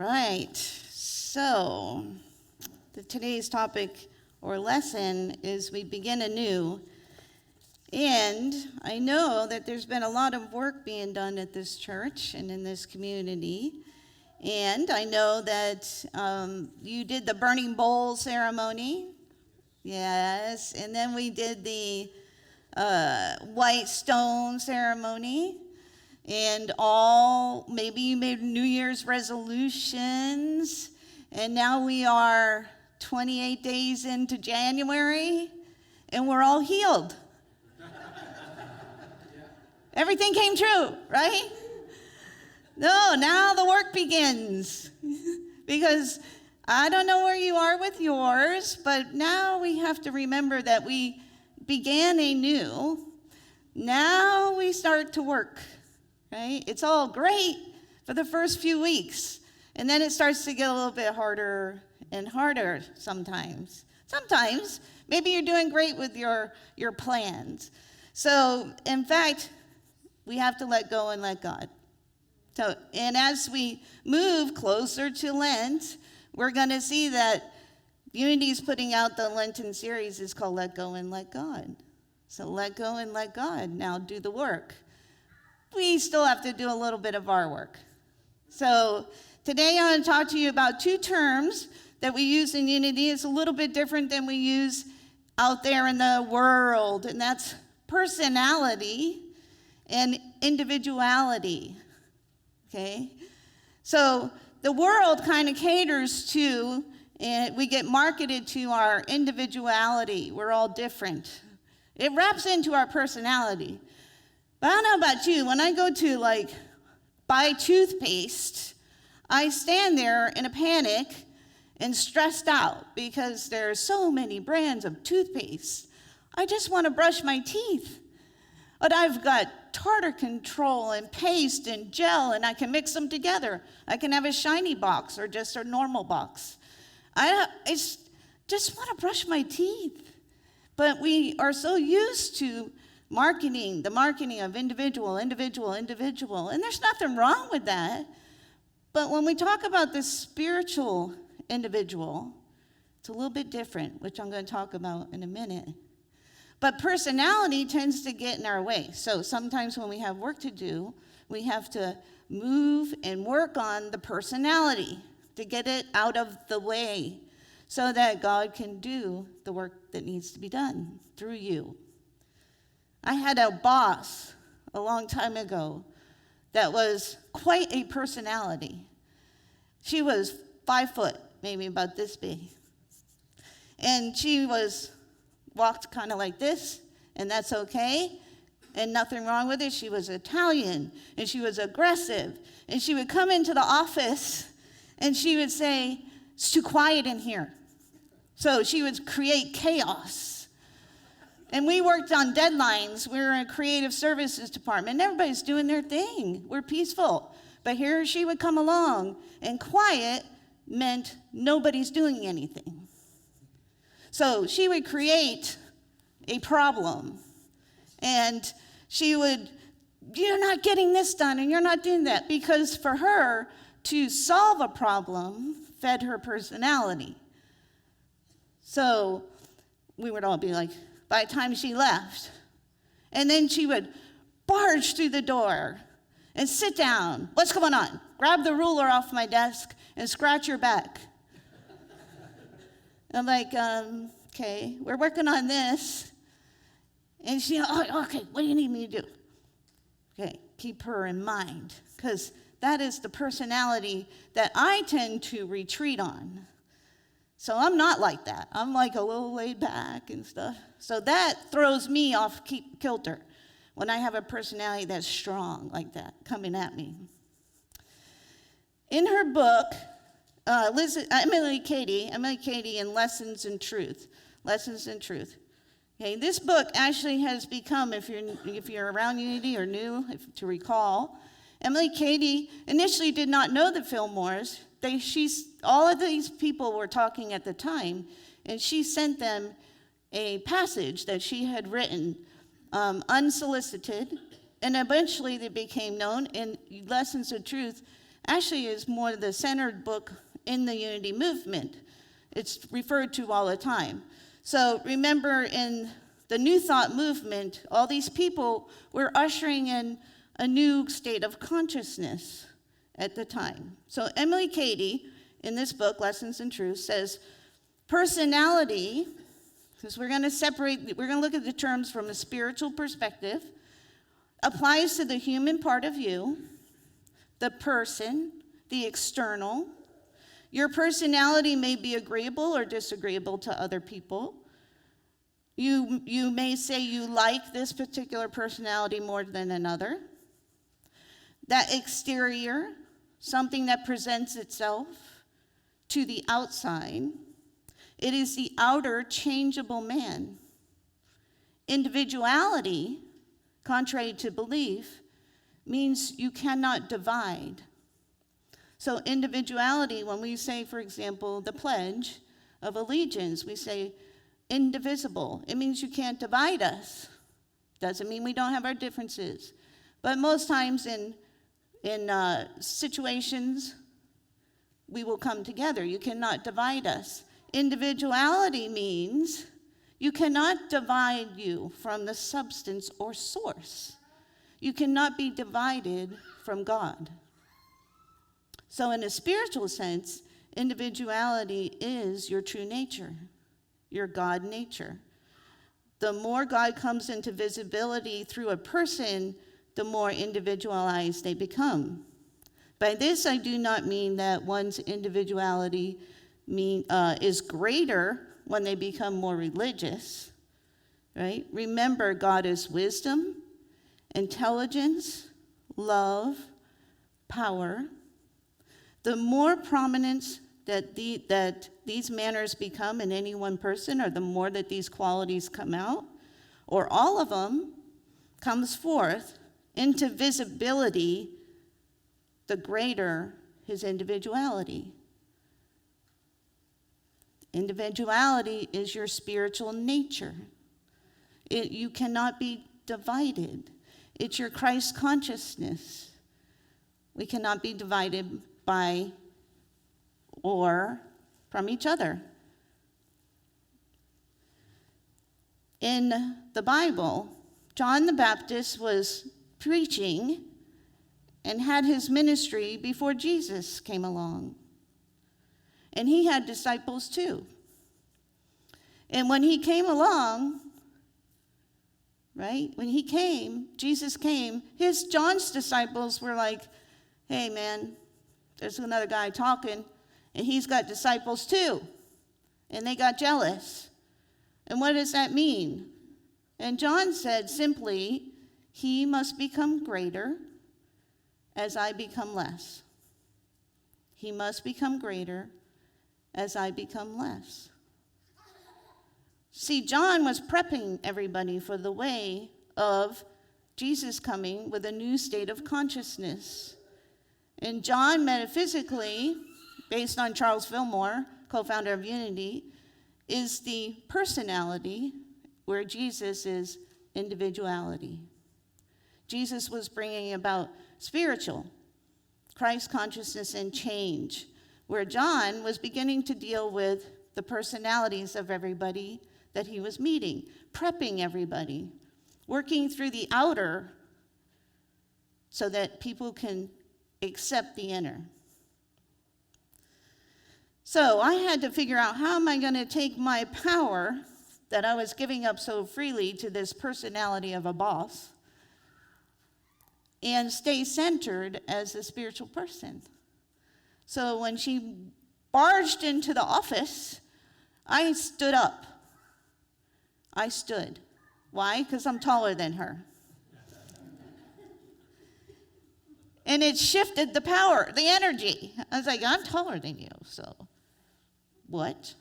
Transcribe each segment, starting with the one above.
right. So, today's topic or lesson is we begin anew. And I know that there's been a lot of work being done at this church and in this community. And I know that you did the burning bowl ceremony. Yes. And then we did the white stone ceremony. And maybe you made New Year's resolutions. And now we are 28 days into January, and we're all healed. Everything came true, right? No, now the work begins. Because I don't know where you are with yours, but now we have to remember that we began anew. Now we start to work, right? It's all great for the first few weeks, and then it starts to get a little bit harder and harder sometimes. Sometimes, maybe you're doing great with your plans. So, in fact, we have to let go and let God. So, and as we move closer to Lent, we're going to see that Unity's putting out the Lenten series is called Let Go and Let God. So let go and let God now do the work. We still have to do a little bit of our work. So today I want to talk to you about two terms that we use in Unity. It's a little bit different than we use out there in the world, and that's personality and individuality, okay? So the world kind of caters to, and we get marketed to our individuality. We're all different. It wraps into our personality. But I don't know about you, when I go to buy toothpaste, I stand there in a panic and stressed out because there are so many brands of toothpaste. I just want to brush my teeth. But I've got tartar control and paste and gel, and I can mix them together. I can have a shiny box or just a normal box. I just want to brush my teeth. But we are so used to the marketing of individual, and there's nothing wrong with that. But when we talk about the spiritual individual, it's a little bit different, which I'm going to talk about in a minute. But personality tends to get in our way. So sometimes when we have work to do, we have to move and work on the personality to get it out of the way so that God can do the work that needs to be done through you. I had a boss a long time ago that was quite a personality. She was 5 foot, maybe about this big. And she walked kind of like this, and that's okay, and nothing wrong with it. She was Italian, and she was aggressive, and she would come into the office, and she would say, "It's too quiet in here." So she would create chaos. And we worked on deadlines. We were in a creative services department, and everybody's doing their thing. We're peaceful. But here she would come along, and quiet meant nobody's doing anything. So she would create a problem, and she would, "You're not getting this done, and you're not doing that," because for her, to solve a problem fed her personality. So we would all be like, by the time she left, and then she would barge through the door and sit down. "What's going on? Grab the ruler off my desk and scratch your back." I'm like, okay, we're working on this. And she, "Oh, okay, what do you need me to do?" Okay, keep her in mind, because that is the personality that I tend to retreat on. So I'm not like that. I'm like a little laid back and stuff. So that throws me off kilter when I have a personality that's strong like that coming at me. In her book, Emily Cady in Lessons in Truth. Okay, this book actually has become, if you're around Unity or new, to recall, Emily Cady initially did not know the Fillmores. All of these people were talking at the time, and she sent them a passage that she had written unsolicited, and eventually they became known. In Lessons of Truth, actually is more the centered book in the unity movement. It's referred to all the time. So remember, in the New Thought movement, all these people were ushering in a new state of consciousness at the time. So Emily Cady, in this book, Lessons in Truth, says personality, because we're going to look at the terms from a spiritual perspective, applies to the human part of you, the person, the external. Your personality may be agreeable or disagreeable to other people. You may say you like this particular personality more than another. That exterior, something that presents itself to the outside. It is the outer changeable man. Individuality, contrary to belief, means you cannot divide. So individuality, when we say, for example, the Pledge of Allegiance, we say indivisible. It means you can't divide us. Doesn't mean we don't have our differences. But most times in situations, we will come together. You cannot divide us. Individuality means you cannot divide you from the substance or source. You cannot be divided from God. So in a spiritual sense, individuality is your true nature, your God nature. The more God comes into visibility through a person, the more individualized they become. By this, I do not mean that one's individuality is greater when they become more religious, right? Remember, God is wisdom, intelligence, love, power. The more prominence that these manners become in any one person, or the more that these qualities come out, or all of them comes forth into visibility, the greater his individuality. Individuality is your spiritual nature. You cannot be divided. It's your Christ consciousness. We cannot be divided by or from each other. In the Bible, John the Baptist was preaching and had his ministry before Jesus came along. And he had disciples too. And when he came along, right, Jesus came, John's disciples were like, hey man, there's another guy talking, and he's got disciples too. And they got jealous. And what does that mean? And John said simply, he must become greater as I become less. He must become greater as I become less. See, John was prepping everybody for the way of Jesus coming with a new state of consciousness. And John, metaphysically, based on Charles Fillmore, co-founder of Unity, is the personality where Jesus is individuality. Jesus was bringing about spiritual, Christ consciousness and change, where John was beginning to deal with the personalities of everybody that he was meeting, prepping everybody, working through the outer so that people can accept the inner. So I had to figure out, how am I going to take my power that I was giving up so freely to this personality of a boss and stay centered as a spiritual person? So when she barged into the office, I stood up. I stood. Why? Because I'm taller than her. And it shifted the power, the energy. I was like, I'm taller than you, so what?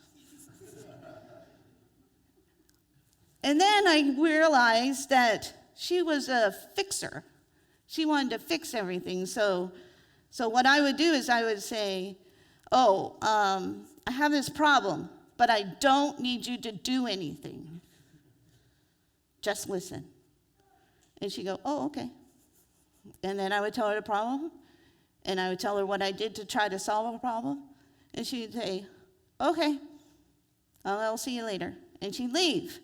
And then I realized that she was a fixer. She wanted to fix everything. So what I would do is I would say, I have this problem, but I don't need you to do anything. Just listen. And she'd go, oh, okay. And then I would tell her the problem, And I would tell her what I did to try to solve a problem. And she'd say, okay, I'll see you later. And she'd leave.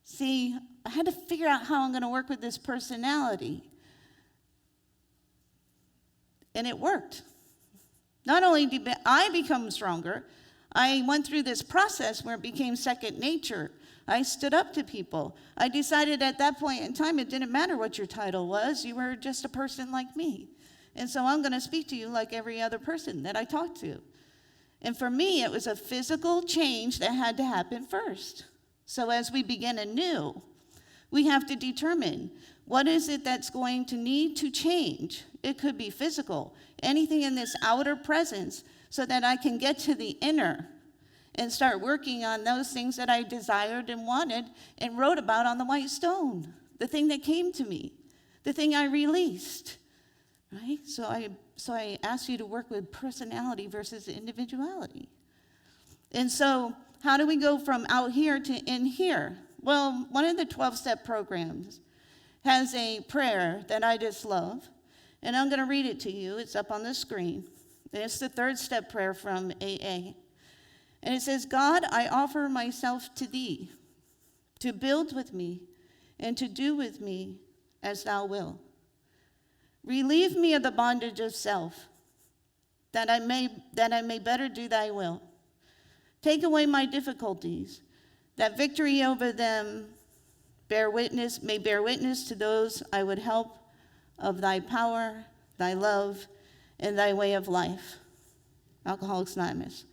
See, I had to figure out how I'm going to work with this personality. And it worked. Not only did I become stronger, I went through this process where it became second nature. I stood up to people. I decided at that point in time it didn't matter what your title was. You were just a person like me. And so I'm going to speak to you like every other person that I talk to. And for me, it was a physical change that had to happen first. So as we begin anew, we have to determine what is it that's going to need to change. It could be physical, anything in this outer presence, so that I can get to the inner and start working on those things that I desired and wanted and wrote about on the white stone, the thing that came to me, the thing I released, right? So I ask you to work with personality versus individuality. And so how do we go from out here to in here? Well, one of the 12-step programs has a prayer that I just love, and I'm going to read it to you. It's up on the screen. And it's the third step prayer from AA. And it says, God, I offer myself to thee, to build with me and to do with me as thou wilt. Relieve me of the bondage of self, that I may better do thy will. Take away my difficulties, that victory over them may bear witness to those I would help of thy power, thy love, and thy way of life. Alcoholics Anonymous.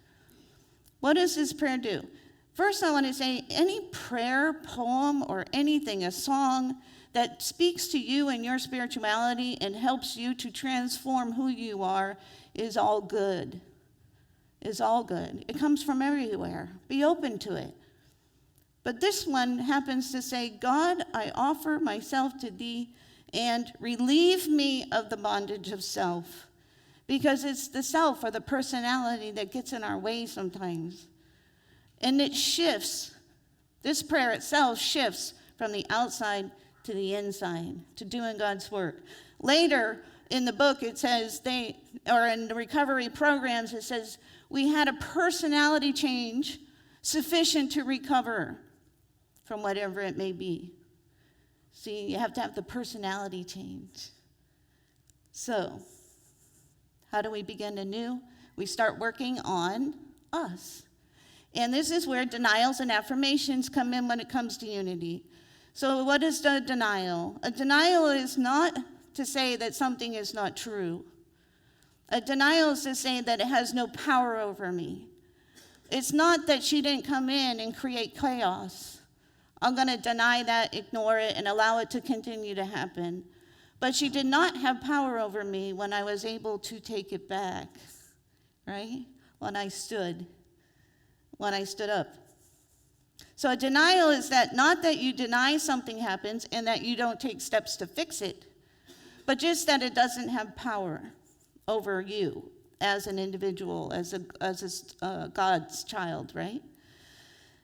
What does this prayer do? First, I want to say any prayer, poem, or anything, a song that speaks to you and your spirituality and helps you to transform who you are is all good. Is all good. It comes from everywhere. Be open to it. But this one happens to say, God, I offer myself to thee and relieve me of the bondage of self. Because it's the self or the personality that gets in our way sometimes. And it shifts. This prayer itself shifts from the outside to the inside, to doing God's work. Later in the book, it says in the recovery programs, it says, we had a personality change sufficient to recover from whatever it may be. See, you have to have the personality change. So, how do we begin anew? We start working on us. And this is where denials and affirmations come in when it comes to unity. So what is the denial? A denial is not to say that something is not true. A denial is to say that it has no power over me. It's not that she didn't come in and create chaos. I'm going to deny that, ignore it, and allow it to continue to happen. But she did not have power over me when I was able to take it back, right? When I stood up. So a denial is that not that you deny something happens and that you don't take steps to fix it, but just that it doesn't have power over you as an individual, as a God's child, right?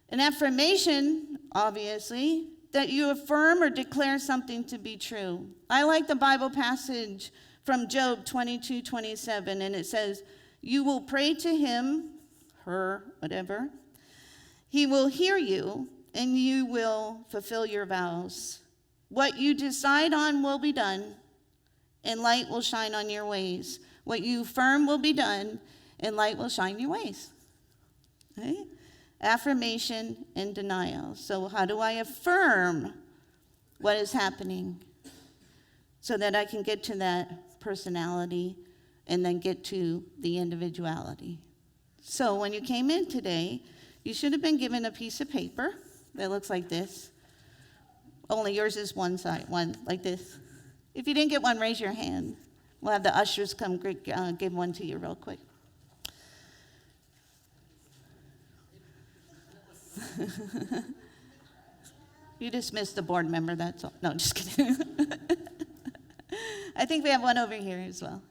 An affirmation, obviously, that you affirm or declare something to be true. I like the Bible passage from Job 22:27, and it says, you will pray to him, her, whatever. He will hear you, and you will fulfill your vows. What you decide on will be done, and light will shine on your ways. What you affirm will be done, and light will shine your ways. Okay? Affirmation and denial. So how do I affirm what is happening so that I can get to that personality and then get to the individuality? So when you came in today, you should have been given a piece of paper that looks like this. Only yours is one side, one like this. If you didn't get one, raise your hand. We'll have the ushers come give one to you real quick. You dismissed the board member, that's all. No, just kidding. I think we have one over here as well.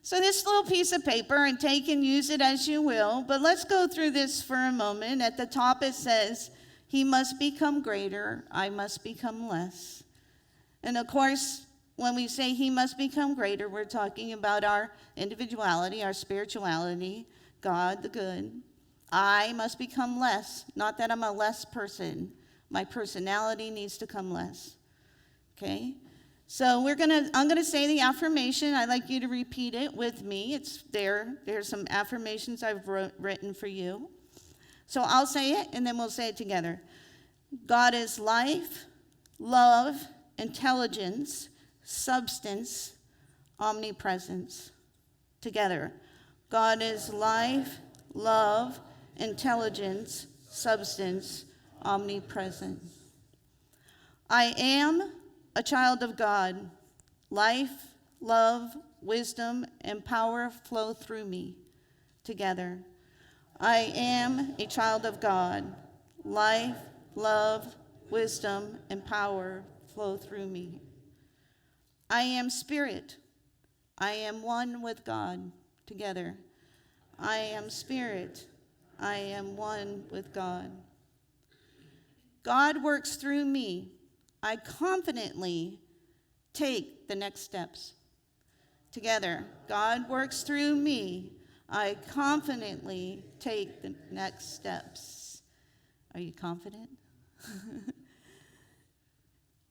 So this little piece of paper, and take and use it as you will, but let's go through this for a moment. At the top it says, he must become greater, I must become less. And of course, when we say he must become greater, we're talking about our individuality, our spirituality, God the good. I must become less, not that I'm a less person. My personality needs to come less. Okay? So I'm gonna say the affirmation. I'd like you to repeat it with me. It's there. There's some affirmations I've written for you. So I'll say it, and then we'll say it together. God is life, love, intelligence, substance, omnipresence. Together. God is life, love, intelligence, substance, omnipresence. I am a child of God. Life, love, wisdom, and power flow through me. Together. I am a child of God. Life, love, wisdom, and power flow through me. I am spirit. I am one with God. Together. I am spirit. I am one with God. God works through me. I confidently take the next steps. Together. God works through me. I confidently take the next steps. Are you confident?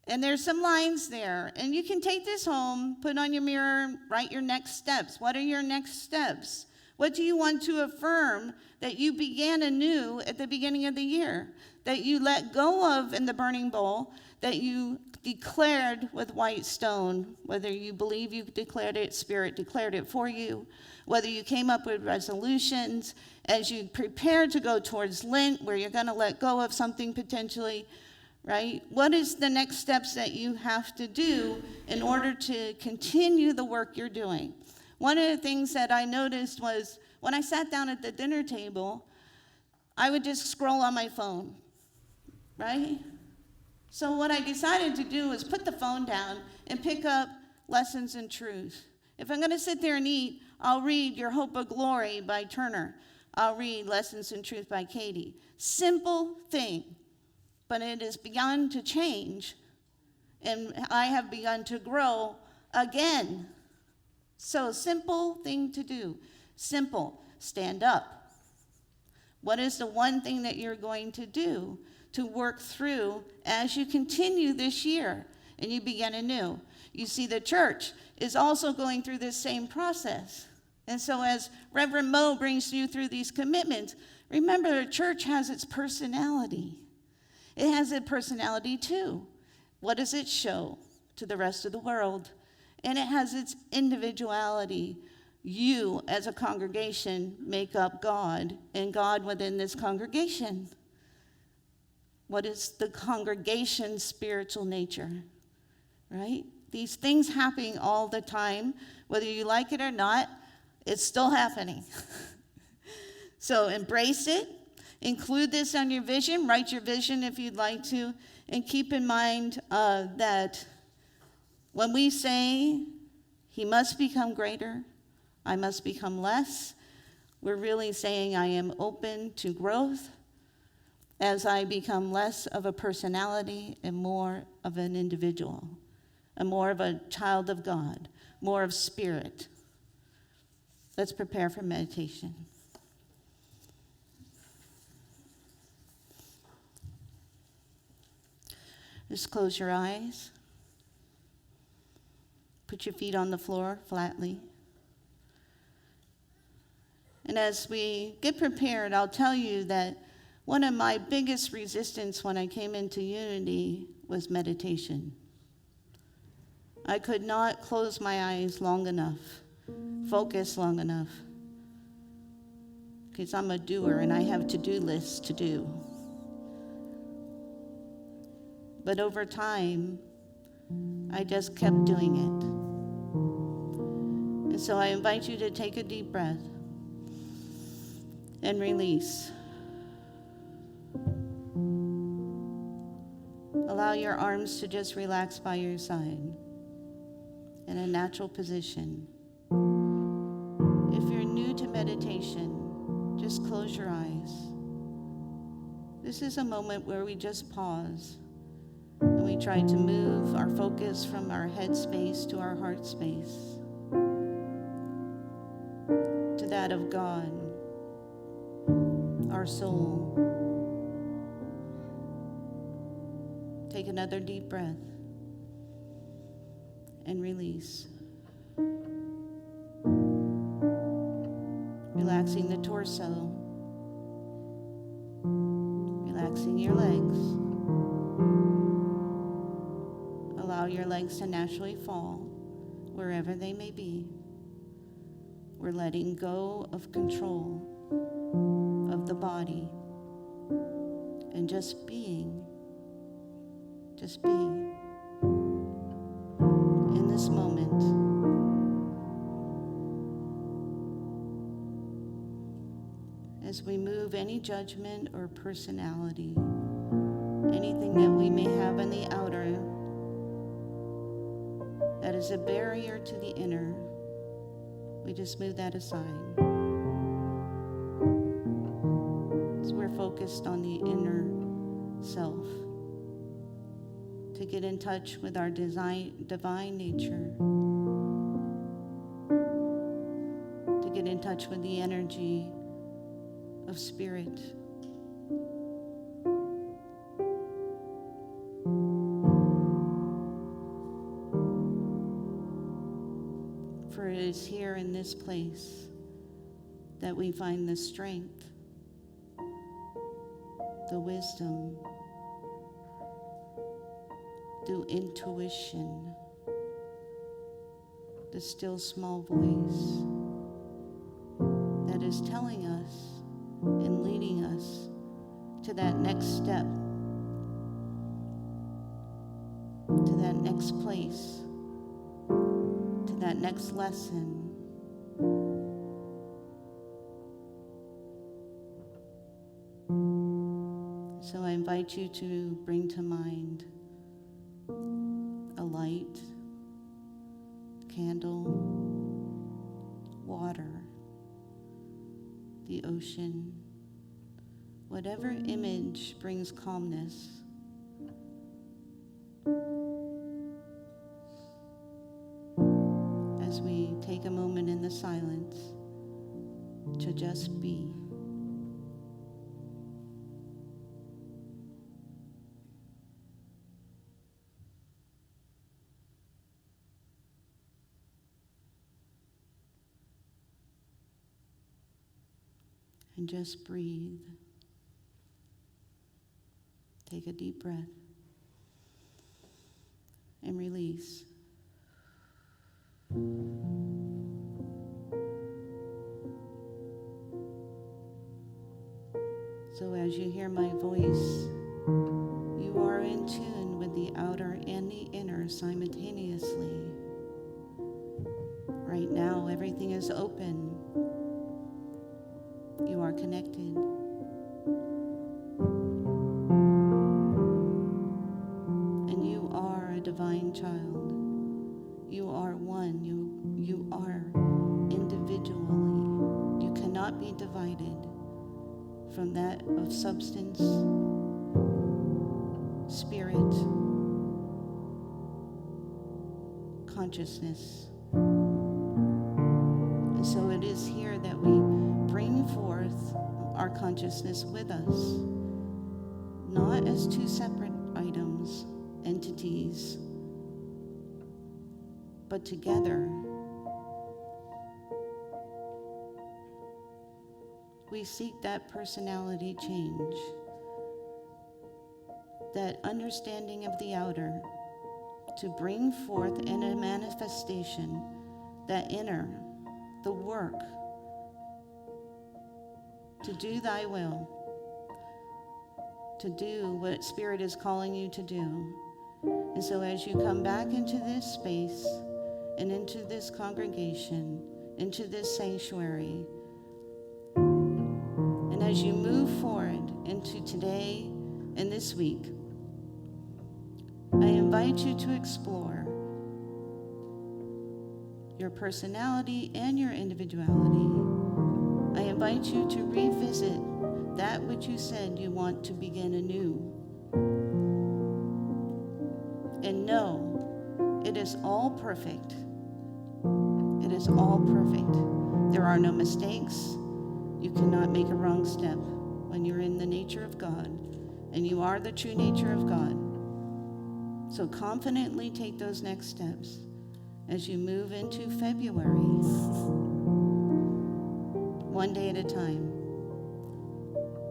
And there's some lines there. And you can take this home, put on your mirror, write your next steps. What are your next steps? What do you want to affirm that you began anew at the beginning of the year? That you let go of in the burning bowl, that you declared with white stone, whether you believe you declared it, Spirit declared it for you, whether you came up with resolutions as you prepare to go towards Lent, where you're going to let go of something potentially, right? What is the next steps that you have to do in order to continue the work you're doing? One of the things that I noticed was when I sat down at the dinner table, I would just scroll on my phone, right? So what I decided to do was put the phone down and pick up Lessons in Truth. If I'm going to sit there and eat, I'll read Your Hope of Glory by Turner. I'll read Lessons in Truth by Katie. Simple thing, but it has begun to change, and I have begun to grow again. So simple thing to do. Simple, stand up. What is the one thing that you're going to do to work through as you continue this year and you begin anew? You see, the church is also going through this same process. And so as Reverend Mo brings you through these commitments, remember the church has its personality. It has a personality too. What does it show to the rest of the world? And it has its individuality. You, as a congregation, make up God, and God within this congregation. What is the congregation's spiritual nature, right? These things happening all the time, whether you like it or not, it's still happening. So embrace it. Include this on your vision. Write your vision if you'd like to. And keep in mind that when we say he must become greater, I must become less, we're really saying I am open to growth as I become less of a personality and more of an individual, and more of a child of God, more of spirit. Let's prepare for meditation. Just close your eyes. Put your feet on the floor flatly. And as we get prepared, I'll tell you that one of my biggest resistance when I came into Unity was meditation. I could not close my eyes long enough, focus long enough, because I'm a doer and I have to-do lists to do. But over time, I just kept doing it. And so I invite you to take a deep breath and release. Allow your arms to just relax by your side in a natural position. If you're new to meditation, just close your eyes. This is a moment where we just pause and we try to move our focus from our head space to our heart space, to that of God, our soul. Take another deep breath and release. Relaxing the torso, relaxing your legs. Allow your legs to naturally fall wherever they may be. We're letting go of control of the body and just being in this moment. As we move any judgment or personality, anything that we may have in the outer that is a barrier to the inner, we just move that aside. So we're focused on the inner self, to get in touch with our divine nature, to get in touch with the energy of spirit. For it is here in this place that we find the strength, the wisdom, the intuition, the still small voice that is telling us and leading us to that next step, to that next place, to that next lesson. So I invite you to bring to mind a light, candle, water, the ocean, whatever image brings calmness. As we take a moment in the silence to just be. And just breathe. Take a deep breath and release. So as you hear my voice, you are in tune with the outer and the inner simultaneously. Right now, everything is open. You are connected. And you are a divine child. You are one. You are individually. You cannot be divided from that of substance, spirit, consciousness. And so it is here that we bring forth our consciousness with us, not as two separate items, entities, but together. We seek that personality change, that understanding of the outer, to bring forth in a manifestation that inner, the work, to do thy will, to do what Spirit is calling you to do. And so as you come back into this space and into this congregation, into this sanctuary, and as you move forward into today and this week, I invite you to explore your personality and your individuality. I invite you to revisit that which you said you want to begin anew. is all perfect. It is all perfect. There are no mistakes. You cannot make a wrong step when you're in the nature of God, and you are the true nature of God. So confidently take those next steps as you move into February, one day at a time.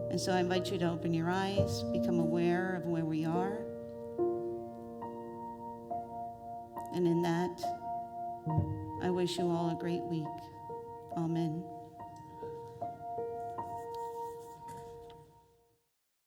And so I invite you to open your eyes, become aware of where we are. And in that, I wish you all a great week. Amen.